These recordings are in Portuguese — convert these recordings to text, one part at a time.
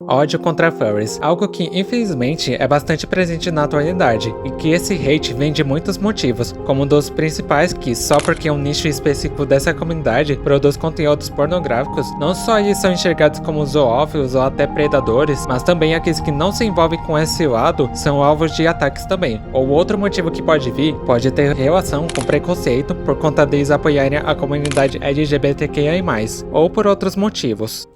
Ódio contra furries, algo que infelizmente é bastante presente na atualidade, e que esse hate vem de muitos motivos, como um dos principais que só porque um nicho específico dessa comunidade produz conteúdos pornográficos, não só eles são enxergados como zoófilos ou até predadores, mas também aqueles que não se envolvem com esse lado são alvos de ataques também. Ou outro motivo que pode vir, pode ter relação com preconceito por conta deles apoiarem a comunidade LGBTQIA+, ou por outros motivos.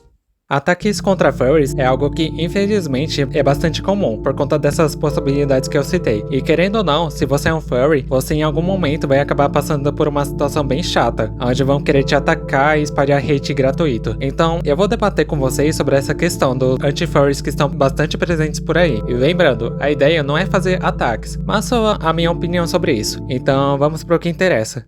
Ataques contra furries é algo que, infelizmente, é bastante comum, por conta dessas possibilidades que eu citei. E querendo ou não, se você é um furry, você em algum momento vai acabar passando por uma situação bem chata, onde vão querer te atacar e espalhar hate gratuito. Então, eu vou debater com vocês sobre essa questão dos anti-furries que estão bastante presentes por aí. E lembrando, a ideia não é fazer ataques, mas só a minha opinião sobre isso. Então, vamos pro que interessa.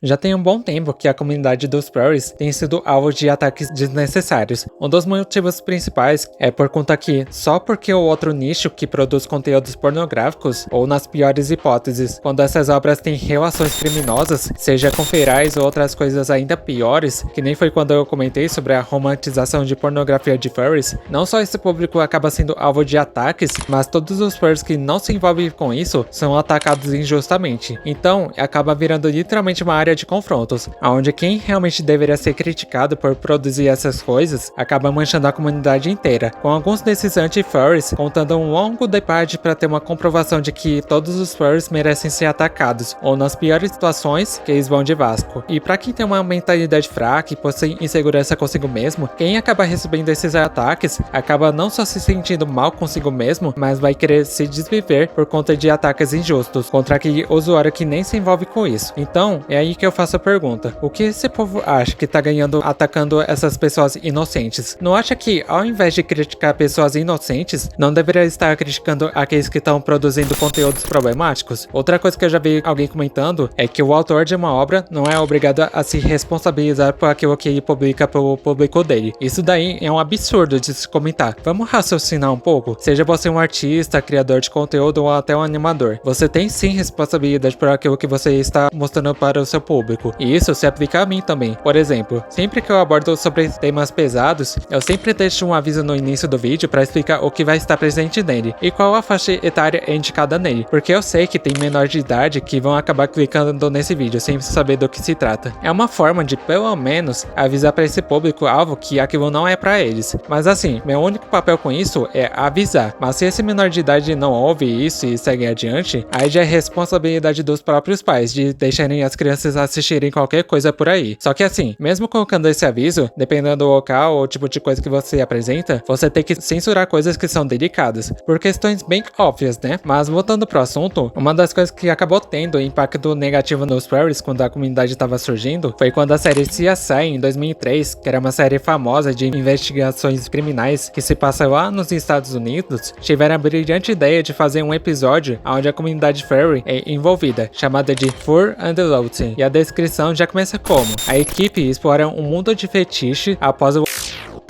Já tem um bom tempo que a comunidade dos furries tem sido alvo de ataques desnecessários. Um dos motivos principais é por conta que, só porque o outro nicho que produz conteúdos pornográficos, ou nas piores hipóteses, quando essas obras têm relações criminosas, seja com ferais ou outras coisas ainda piores, que nem foi quando eu comentei sobre a romantização de pornografia de furries, não só esse público acaba sendo alvo de ataques, mas todos os furries que não se envolvem com isso são atacados injustamente. Então, acaba virando literalmente uma área de confrontos, onde quem realmente deveria ser criticado por produzir essas coisas acaba manchando a comunidade inteira, com alguns desses anti-furries contando um longo debate para ter uma comprovação de que todos os furries merecem ser atacados, ou nas piores situações, que eles vão de Vasco. E para quem tem uma mentalidade fraca e possui insegurança consigo mesmo, quem acaba recebendo esses ataques acaba não só se sentindo mal consigo mesmo, mas vai querer se desviver por conta de ataques injustos contra aquele usuário que nem se envolve com isso. Então, é aí que eu faço a pergunta: o que esse povo acha que tá ganhando atacando essas pessoas inocentes? Não acha que, ao invés de criticar pessoas inocentes, não deveria estar criticando aqueles que estão produzindo conteúdos problemáticos? Outra coisa que eu já vi alguém comentando é que o autor de uma obra não é obrigado a se responsabilizar por aquilo que ele publica pro público dele. Isso daí é um absurdo de se comentar. Vamos raciocinar um pouco? Seja você um artista, criador de conteúdo ou até um animador, você tem sim responsabilidade por aquilo que você está mostrando para o seu público, e isso se aplica a mim também. Por exemplo, sempre que eu abordo sobre temas pesados, eu sempre deixo um aviso no início do vídeo para explicar o que vai estar presente nele e qual a faixa etária é indicada nele, porque eu sei que tem menor de idade que vão acabar clicando nesse vídeo sem saber do que se trata. É uma forma de pelo menos avisar para esse público-alvo que aquilo não é para eles. Mas assim, meu único papel com isso é avisar, mas se esse menor de idade não ouve isso e segue adiante, aí já é responsabilidade dos próprios pais de deixarem as crianças assistirem qualquer coisa por aí. Só que assim, mesmo colocando esse aviso, dependendo do local ou tipo de coisa que você apresenta, você tem que censurar coisas que são delicadas, por questões bem óbvias, né? Mas voltando pro assunto, uma das coisas que acabou tendo impacto negativo nos furries quando a comunidade estava surgindo, foi quando a série CSI em 2003, que era uma série famosa de investigações criminais que se passa lá nos Estados Unidos, tiveram a brilhante ideia de fazer um episódio onde a comunidade furry é envolvida, chamada de Fur and Loathing, e a descrição já começa como: a equipe explora um mundo de fetiche após o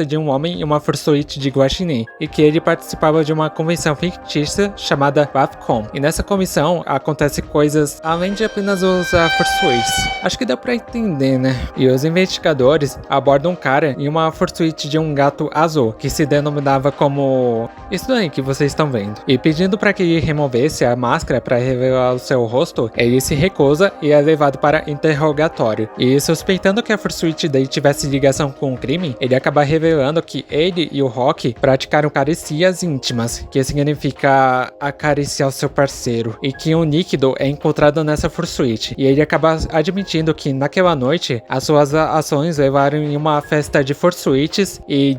de um homem e uma fursuit de guaxinim, e que ele participava de uma convenção fictícia chamada BAFCON, e nessa comissão acontece coisas além de apenas usar fursuits. Acho que deu pra entender, né? E os investigadores abordam um cara em uma fursuit de um gato azul, que se denominava como isso daí que vocês estão vendo, e pedindo para que ele removesse a máscara para revelar o seu rosto, ele se recusa e é levado para interrogatório, e suspeitando que a fursuit dele tivesse ligação com o crime, ele acaba revelando que ele e o Rock praticaram caricias íntimas, que significa acariciar o seu parceiro, e que um líquido é encontrado nessa fursuit, e ele acaba admitindo que naquela noite as suas ações levaram em uma festa de fursuites. E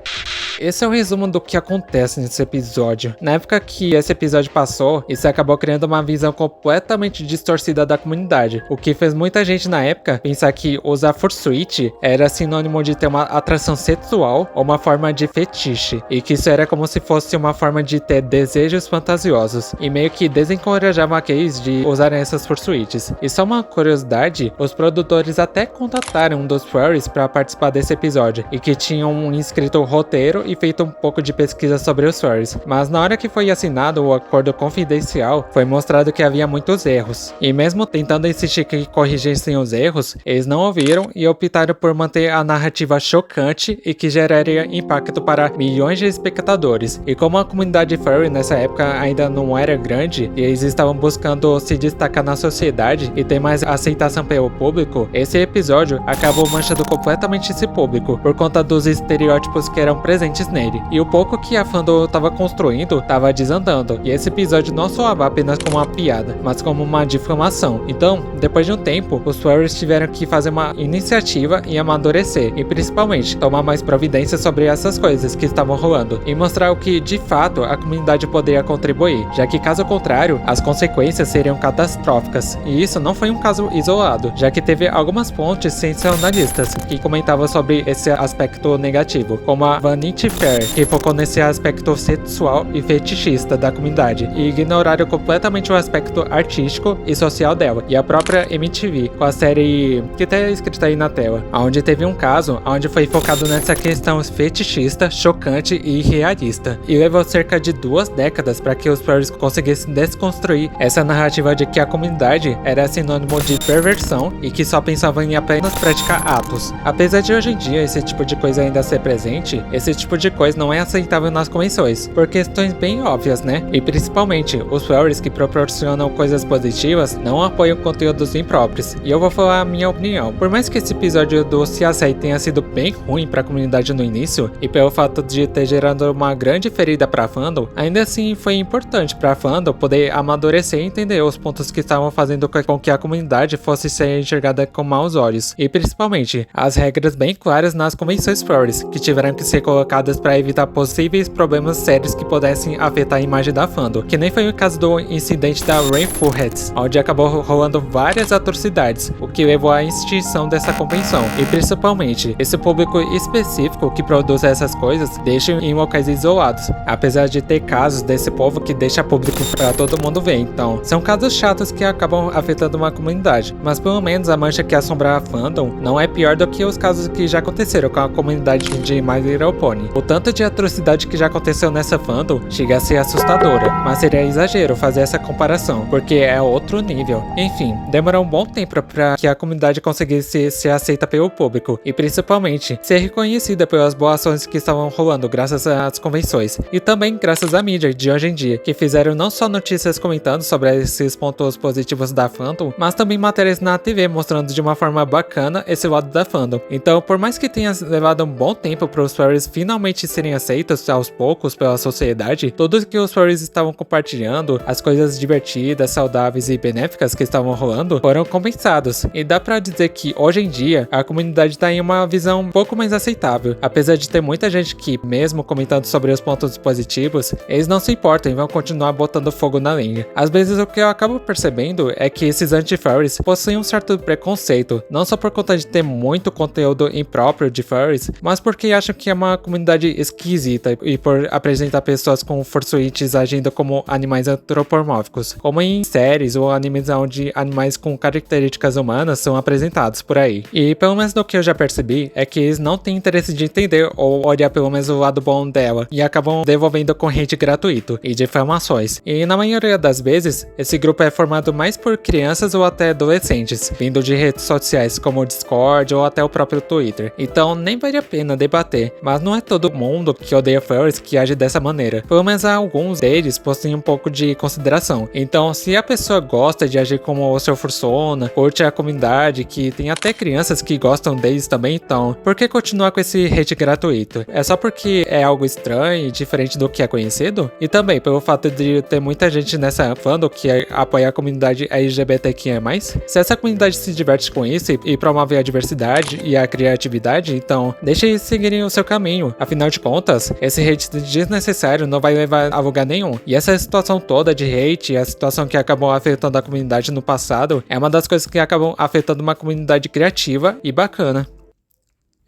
esse é o resumo do que acontece nesse episódio. Na época que esse episódio passou, isso acabou criando uma visão completamente distorcida da comunidade, o que fez muita gente na época pensar que usar fursuit era sinônimo de ter uma atração sexual ou uma forma de fetiche, e que isso era como se fosse uma forma de ter desejos fantasiosos, e meio que desencorajavam aqueles de usarem essas fursuites. E só uma curiosidade, os produtores até contataram um dos furries para participar desse episódio, e que tinham escrito o roteiro e feito um pouco de pesquisa sobre os furries, mas na hora que foi assinado o acordo confidencial, foi mostrado que havia muitos erros, e mesmo tentando insistir que corrigissem os erros, eles não ouviram e optaram por manter a narrativa chocante e que geraria causaria impacto para milhões de espectadores. E como a comunidade furry nessa época ainda não era grande e eles estavam buscando se destacar na sociedade e ter mais aceitação pelo público, esse episódio acabou manchando completamente esse público por conta dos estereótipos que eram presentes nele. E o pouco que a fandom estava construindo estava desandando. E esse episódio não soava apenas como uma piada, mas como uma difamação. Então, depois de um tempo, os furries tiveram que fazer uma iniciativa e amadurecer, e principalmente tomar mais providência sobre essas coisas que estavam rolando e mostrar o que de fato a comunidade poderia contribuir, já que caso contrário, as consequências seriam catastróficas. E isso não foi um caso isolado, já que teve algumas fontes sensacionalistas que comentavam sobre esse aspecto negativo, como a Vanity Fair, que focou nesse aspecto sexual e fetichista da comunidade e ignoraram completamente o aspecto artístico e social dela, e a própria MTV com a série que tá escrita aí na tela, onde teve um caso onde foi focado nessa questão fetichista, chocante e irrealista, e levou cerca de 2 décadas para que os furries conseguissem desconstruir essa narrativa de que a comunidade era sinônimo de perversão e que só pensava em apenas praticar atos. Apesar de hoje em dia esse tipo de coisa ainda ser presente, esse tipo de coisa não é aceitável nas convenções, por questões bem óbvias, né? E principalmente, os furries que proporcionam coisas positivas não apoiam conteúdos impróprios. E eu vou falar a minha opinião. Por mais que esse episódio do Se Acei tenha sido bem ruim para a comunidade no início, e pelo fato de ter gerado uma grande ferida para a fandom, ainda assim foi importante para a fandom poder amadurecer e entender os pontos que estavam fazendo com que a comunidade fosse ser enxergada com maus olhos, e principalmente as regras bem claras nas convenções furries, que tiveram que ser colocadas para evitar possíveis problemas sérios que pudessem afetar a imagem da fandom, que nem foi o caso do incidente da Rainforest, onde acabou rolando várias atrocidades, o que levou à extinção dessa convenção. E principalmente, esse público específico que produz essas coisas deixa em locais isolados, apesar de ter casos desse povo que deixa público para todo mundo ver. Então, são casos chatos que acabam afetando uma comunidade, mas pelo menos a mancha que assombra a fandom não é pior do que os casos que já aconteceram com a comunidade de My Little Pony. O tanto de atrocidade que já aconteceu nessa fandom chega a ser assustadora, mas seria exagero fazer essa comparação, porque é outro nível. Enfim, demorou um bom tempo para que a comunidade conseguisse ser aceita pelo público, e principalmente ser reconhecida pelas boas ações que estavam rolando graças às convenções, e também graças à mídia de hoje em dia, que fizeram não só notícias comentando sobre esses pontos positivos da fandom, mas também matérias na TV mostrando de uma forma bacana esse lado da fandom. Então, por mais que tenha levado um bom tempo para os furries finalmente serem aceitos aos poucos pela sociedade, tudo que os furries estavam compartilhando, as coisas divertidas, saudáveis e benéficas que estavam rolando, foram compensados. E dá pra dizer que hoje em dia a comunidade tá em uma visão um pouco mais aceitável, apesar de ter muita gente que, mesmo comentando sobre os pontos positivos, eles não se importam e vão continuar botando fogo na lenha. Às vezes o que eu acabo percebendo é que esses anti-furries possuem um certo preconceito, não só por conta de ter muito conteúdo impróprio de furries, mas porque acham que é uma comunidade esquisita e por apresentar pessoas com fursuites agindo como animais antropomórficos, como em séries ou animes onde animais com características humanas são apresentados por aí. E pelo menos do que eu já percebi é que eles não têm interesse de entender ou olhar pelo menos o lado bom dela e acabam devolvendo corrente gratuito e difamações. E na maioria das vezes, esse grupo é formado mais por crianças ou até adolescentes, vindo de redes sociais como o Discord ou até o próprio Twitter. Então nem vale a pena debater, mas não é todo mundo que odeia furries que age dessa maneira. Pelo menos alguns deles possuem um pouco de consideração. Então, se a pessoa gosta de agir como o seu fursona, curte a comunidade, que tem até crianças que gostam deles também, então, por que continuar com esse hate gratuito? É só porque é algo estranho e diferente do que é conhecido? E também pelo fato de ter muita gente nessa fandom que apoia a comunidade LGBTQIA+. Se essa comunidade se diverte com isso e promove a diversidade e a criatividade, então deixe eles seguirem o seu caminho. Afinal de contas, esse hate desnecessário não vai levar a lugar nenhum. E essa situação toda de hate, a situação que acabou afetando a comunidade no passado, é uma das coisas que acabam afetando uma comunidade criativa e bacana.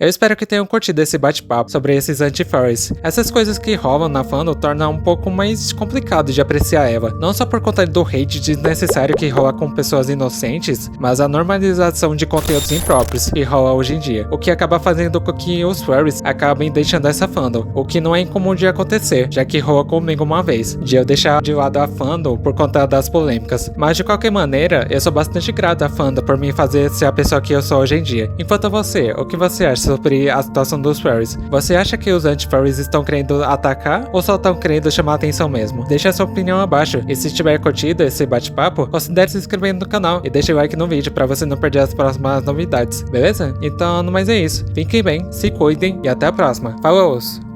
Eu espero que tenham curtido esse bate-papo sobre esses anti-furries. Essas coisas que rolam na fandom tornam um pouco mais complicado de apreciar ela, não só por conta do hate desnecessário que rola com pessoas inocentes, mas a normalização de conteúdos impróprios que rola hoje em dia, o que acaba fazendo com que os furries acabem deixando essa fandom, o que não é incomum de acontecer, já que rola comigo uma vez, de eu deixar de lado a fandom por conta das polêmicas. Mas de qualquer maneira, eu sou bastante grato à fandom por me fazer ser a pessoa que eu sou hoje em dia. Enquanto você, o que você acha sobre a situação dos furries. Você acha que os anti-furries estão querendo atacar ou só estão querendo chamar atenção mesmo? Deixe a sua opinião abaixo e se tiver curtido esse bate-papo, considere se inscrever no canal e deixe o like no vídeo para você não perder as próximas novidades, beleza? Então, no mais é isso. Fiquem bem, se cuidem e até a próxima. Falou!